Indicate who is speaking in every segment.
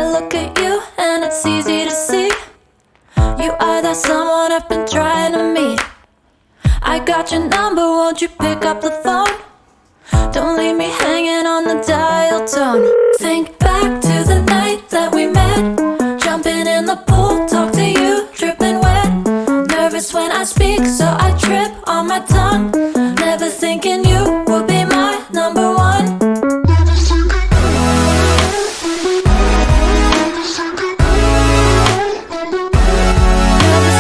Speaker 1: I look at you and it's easy to see. You are that someone I've been trying to meet. I got your number, won't you pick up the phone? Don't leave me hanging on the dial tone. Think back to the night that we met, jumping in the pool, talk to you, dripping wet. Nervous when I speak, so I trip on my tongue. Never thinking you would be my number one. Nervous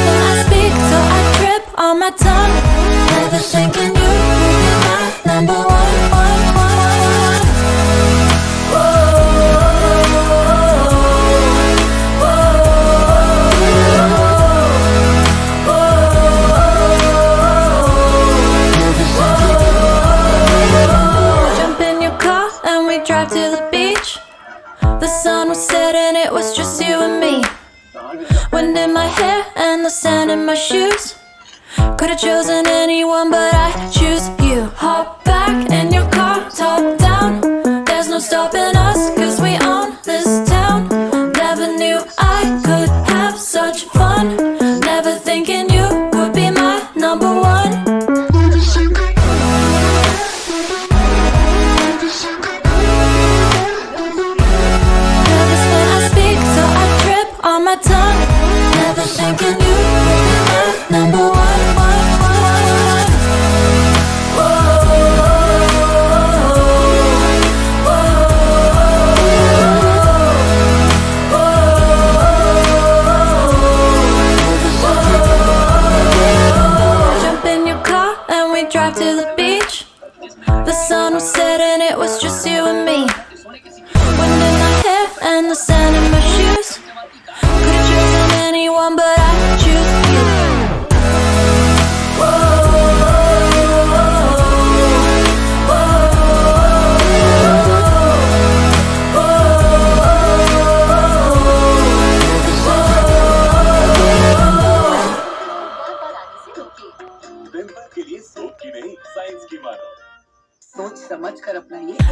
Speaker 1: when I speak, so I trip on my tongue. Never thinking you would be my number one. Drive to the beach. The sun was setting, it was just you and me. Wind in my hair and the sand in my shoes. Could've chosen anyone, but I choose you. Hop back in your car, top down. There's no stopping us, cause we own this town. Never knew I could have such fun. Never thinking you would be my number one. On my tongue, never thinking you would be my number one. Jump in your car and we drive to the beach. The sun was setting, it was just you and me. Wind in my hair and the sand in my shoes. Could've chosen anyone, but I choose you.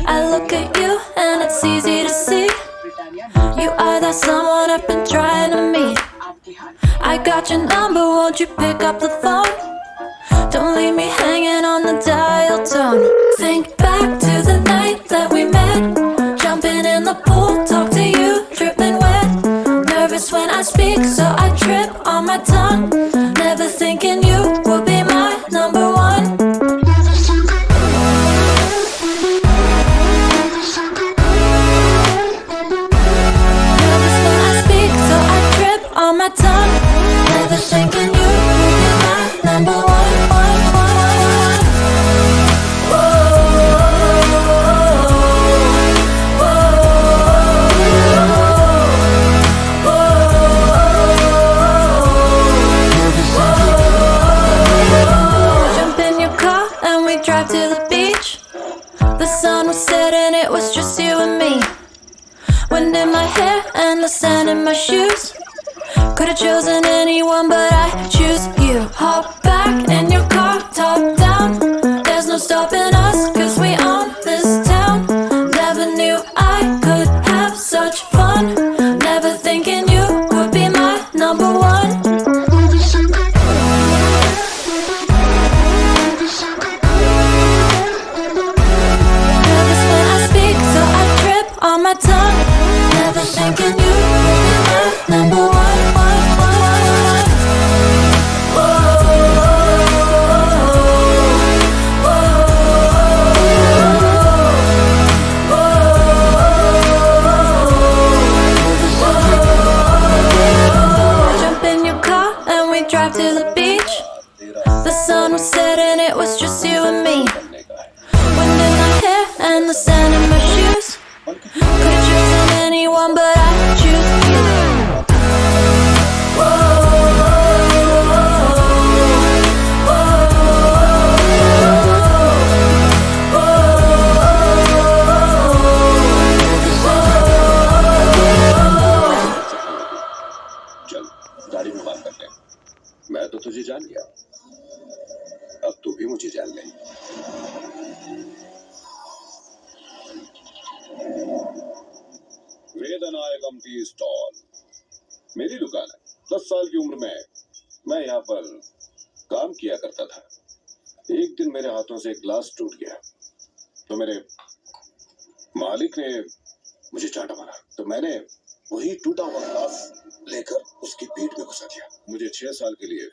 Speaker 1: I look at you and it's easy to see. You are that someone I've been trying to meet. I got your number, won't you pick up the phone? Don't leave me hanging on the dial tone. Think back to the night that we met, jumping in the pool, talk to you, dripping wet. Nervous when I speak, so I trip on my tongue. Never thinking you would be my number one. On my tongue, never thinking you would be my number one. Jump in your car and we drive to the beach. The sun was setting, it was just you and me. Wind in my hair and the sand in my shoes. Could've chosen anyone, but I choose you. Hop back in your car, top down. There's no stopping us, cause we own this town. Never knew I could have such fun. Never thinking you would be my number one. Nervous when I speak, so I trip on my tongue. Never thinking you would be my number one.
Speaker 2: Begum tea stall मेरी दुकान है। 10 साल की उम्र में मैं यहाँ पर काम किया करता था। एक दिन मेरे हाथों से एक ग्लास टूट गया तो मेरे मालिक ने मुझे चांटा मारा, तो मैंने वही टूटा हुआ ग्लास लेकर उसकी पीठ में घुसा दिया। मुझे 6 साल के लिए